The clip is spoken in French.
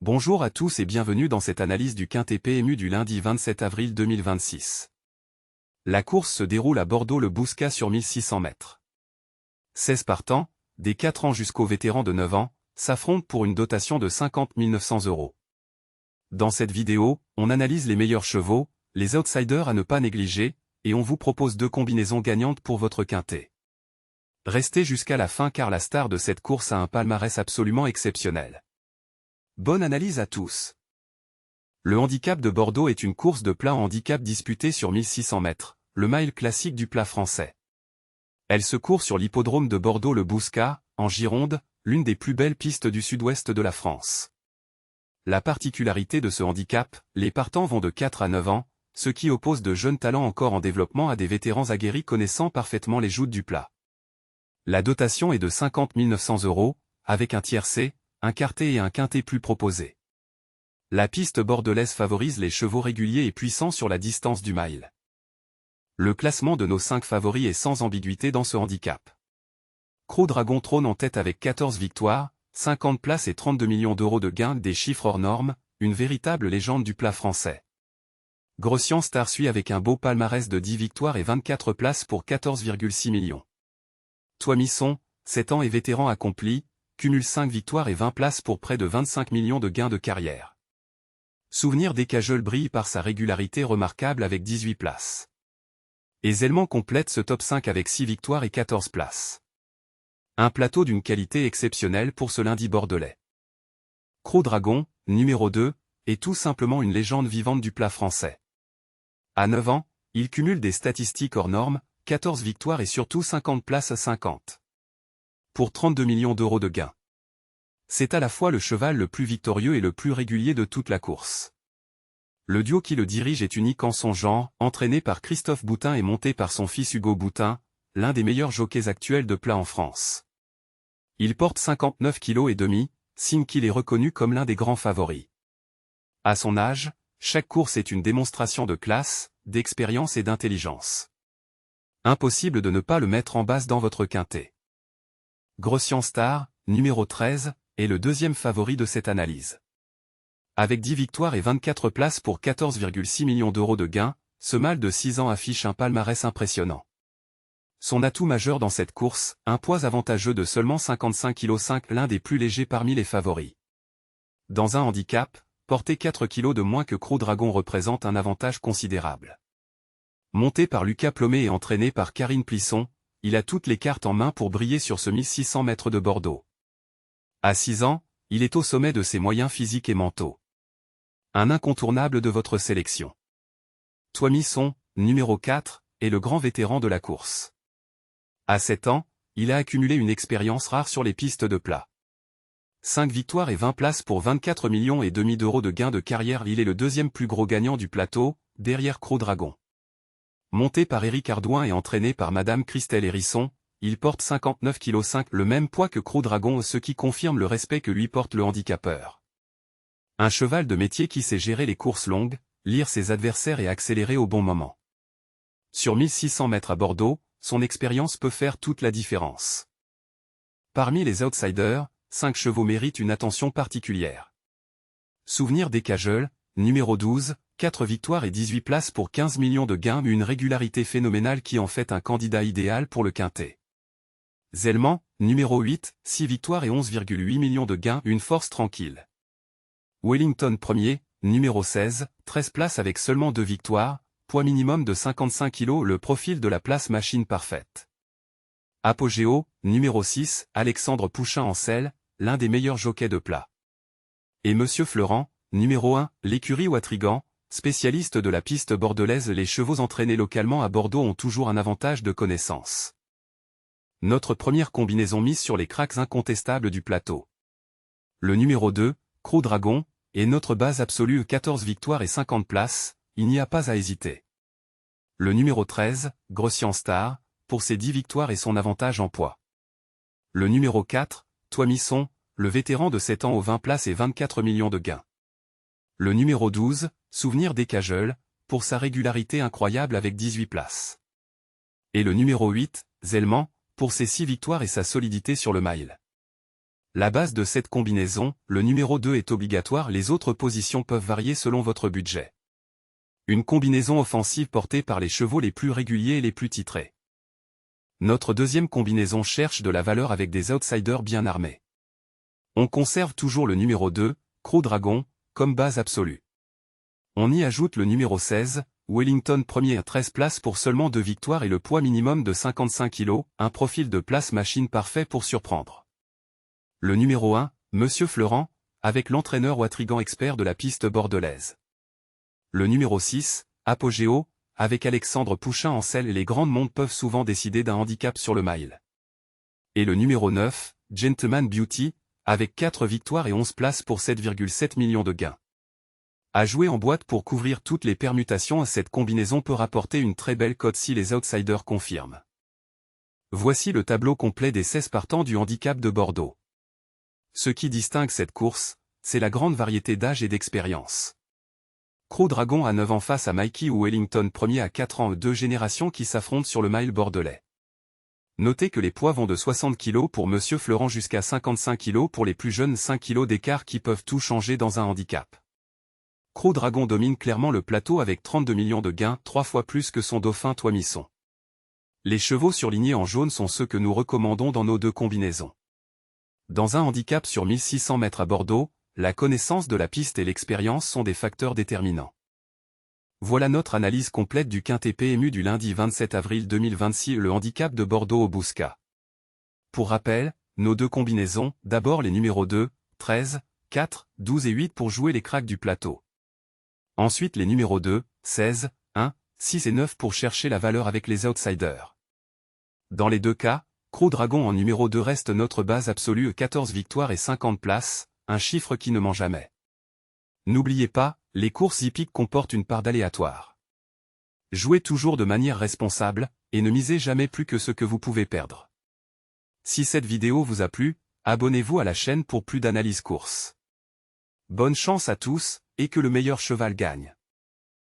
Bonjour à tous et bienvenue dans cette analyse du Quintet PMU du lundi 27 avril 2026. La course se déroule à Bordeaux-le Bouscat sur 1600 mètres. 16 partants, des 4 ans jusqu'aux vétérans de 9 ans, s'affrontent pour une dotation de 50 900 €. Dans cette vidéo, on analyse les meilleurs chevaux, les outsiders à ne pas négliger, et on vous propose 2 combinaisons gagnantes pour votre Quintet. Restez jusqu'à la fin car la star de cette course a un palmarès absolument exceptionnel. Bonne analyse à tous. Le handicap de Bordeaux est une course de plat en handicap disputée sur 1600 mètres, le mile classique du plat français. Elle se court sur l'hippodrome de Bordeaux-le Bouscat, en Gironde, l'une des plus belles pistes du sud-ouest de la France. La particularité de ce handicap, les partants vont de 4 à 9 ans, ce qui oppose de jeunes talents encore en développement à des vétérans aguerris connaissant parfaitement les joutes du plat. La dotation est de 50 900 €, avec un tiercé, un quartet et un quintet plus proposé. La piste bordelaise favorise les chevaux réguliers et puissants sur la distance du mile. Le classement de nos 5 favoris est sans ambiguïté dans ce handicap. Croc Dragon trône en tête avec 14 victoires, 50 places et 32 millions d'euros de gains, des chiffres hors normes, une véritable légende du plat français. Grossian Star suit avec un beau palmarès de 10 victoires et 24 places pour 14,6 millions. Toismisson, 7 ans et vétéran accompli, cumule 5 victoires et 20 places pour près de 25 millions de gains de carrière. Souvenir d'Ecajol brille par sa régularité remarquable avec 18 places. Et Zellement complète ce top 5 avec 6 victoires et 14 places. Un plateau d'une qualité exceptionnelle pour ce lundi bordelais. Croc Dragon, numéro 2, est tout simplement une légende vivante du plat français. À 9 ans, il cumule des statistiques hors normes, 14 victoires et surtout 50 places à 50. Pour 32 millions d'euros de gains. C'est à la fois le cheval le plus victorieux et le plus régulier de toute la course. Le duo qui le dirige est unique en son genre, entraîné par Christophe Boutin et monté par son fils Hugo Boutin, l'un des meilleurs jockeys actuels de plat en France. Il porte 59,5 kg, signe qu'il est reconnu comme l'un des grands favoris. À son âge, chaque course est une démonstration de classe, d'expérience et d'intelligence. Impossible de ne pas le mettre en base dans votre quintet. Grossian Star, numéro 13, est le deuxième favori de cette analyse. Avec 10 victoires et 24 places pour 14,6 millions d'euros de gains, ce mâle de 6 ans affiche un palmarès impressionnant. Son atout majeur dans cette course, un poids avantageux de seulement 55,5 kg, l'un des plus légers parmi les favoris. Dans un handicap, porter 4 kg de moins que Croc Dragon représente un avantage considérable. Monté par Lucas Plomet et entraîné par Karine Plisson, il a toutes les cartes en main pour briller sur ce 1600 mètres de Bordeaux. À 6 ans, il est au sommet de ses moyens physiques et mentaux. Un incontournable de votre sélection. Toismisson, numéro 4, est le grand vétéran de la course. À 7 ans, il a accumulé une expérience rare sur les pistes de plat. 5 victoires et 20 places pour 24 millions et demi d'euros de gains de carrière. Il est le deuxième plus gros gagnant du plateau, derrière Croc Dragon. Monté par Éric Ardouin et entraîné par Madame Christelle Hérisson, il porte 59,5 kg, le même poids que Croc Dragon, ce qui confirme le respect que lui porte le handicapeur. Un cheval de métier qui sait gérer les courses longues, lire ses adversaires et accélérer au bon moment. Sur 1600 mètres à Bordeaux, son expérience peut faire toute la différence. Parmi les outsiders, 5 chevaux méritent une attention particulière. Souvenir d'Ecajol, numéro 12, 4 victoires et 18 places pour 15 millions de gains, une régularité phénoménale qui en fait un candidat idéal pour le quintet. Zellement, numéro 8, 6 victoires et 11,8 millions de gains, une force tranquille. Wellington Premier, numéro 16, 13 places avec seulement 2 victoires, poids minimum de 55 kg, le profil de la place machine parfaite. Apogéo, numéro 6, Alexandre Pouchin en selle, l'un des meilleurs jockeys de plat. Et Monsieur Fleurant, numéro 1, l'écurie Ouatrigan, spécialiste de la piste bordelaise. Les chevaux entraînés localement à Bordeaux ont toujours un avantage de connaissance. Notre première combinaison mise sur les cracks incontestables du plateau. Le numéro 2, Croc Dragon, est notre base absolue, 14 victoires et 50 places, il n'y a pas à hésiter. Le numéro 13, Grossian Star, pour ses 10 victoires et son avantage en poids. Le numéro 4, Toismisson, le vétéran de 7 ans aux 20 places et 24 millions de gains. Le numéro 12, Souvenir d'Ecajol, pour sa régularité incroyable avec 18 places. Et le numéro 8, Zellement, pour ses 6 victoires et sa solidité sur le mile. La base de cette combinaison, le numéro 2 est obligatoire, les autres positions peuvent varier selon votre budget. Une combinaison offensive portée par les chevaux les plus réguliers et les plus titrés. Notre deuxième combinaison cherche de la valeur avec des outsiders bien armés. On conserve toujours le numéro 2, Crew Dragon, comme base absolue. On y ajoute le numéro 16, Wellington premier à 13 places pour seulement 2 victoires et le poids minimum de 55 kg, un profil de place machine parfait pour surprendre. Le numéro 1, Monsieur Fleurant, avec l'entraîneur Ouatrigan expert de la piste bordelaise. Le numéro 6, Apogéo, avec Alexandre Pouchin en selle et les grandes montes peuvent souvent décider d'un handicap sur le mile. Et le numéro 9, Gentleman Beauty, avec 4 victoires et 11 places pour 7,7 millions de gains. À jouer en boîte pour couvrir toutes les permutations, cette combinaison peut rapporter une très belle cote si les outsiders confirment. Voici le tableau complet des 16 partants du handicap de Bordeaux. Ce qui distingue cette course, c'est la grande variété d'âge et d'expérience. Crew Dragon a 9 ans face à Mikey ou Wellington premier à 4 ans, 2 générations qui s'affrontent sur le mile bordelais. Notez que les poids vont de 60 kg pour Monsieur Fleurant jusqu'à 55 kg pour les plus jeunes, 5 kg d'écart qui peuvent tout changer dans un handicap. Crew Dragon domine clairement le plateau avec 32 millions de gains, 3 fois plus que son dauphin Toismisson. Les chevaux surlignés en jaune sont ceux que nous recommandons dans nos deux combinaisons. Dans un handicap sur 1600 mètres à Bordeaux, la connaissance de la piste et l'expérience sont des facteurs déterminants. Voilà notre analyse complète du quintet PMU du lundi 27 avril 2026, le handicap de Bordeaux au Bouscat. Pour rappel, nos deux combinaisons, d'abord les numéros 2, 13, 4, 12 et 8 pour jouer les cracks du plateau. Ensuite les numéros 2, 16, 1, 6 et 9 pour chercher la valeur avec les outsiders. Dans les deux cas, Crew Dragon en numéro 2 reste notre base absolue, 14 victoires et 50 places, un chiffre qui ne ment jamais. N'oubliez pas, les courses hippiques comportent une part d'aléatoire. Jouez toujours de manière responsable, et ne misez jamais plus que ce que vous pouvez perdre. Si cette vidéo vous a plu, abonnez-vous à la chaîne pour plus d'analyses courses. Bonne chance à tous, et que le meilleur cheval gagne.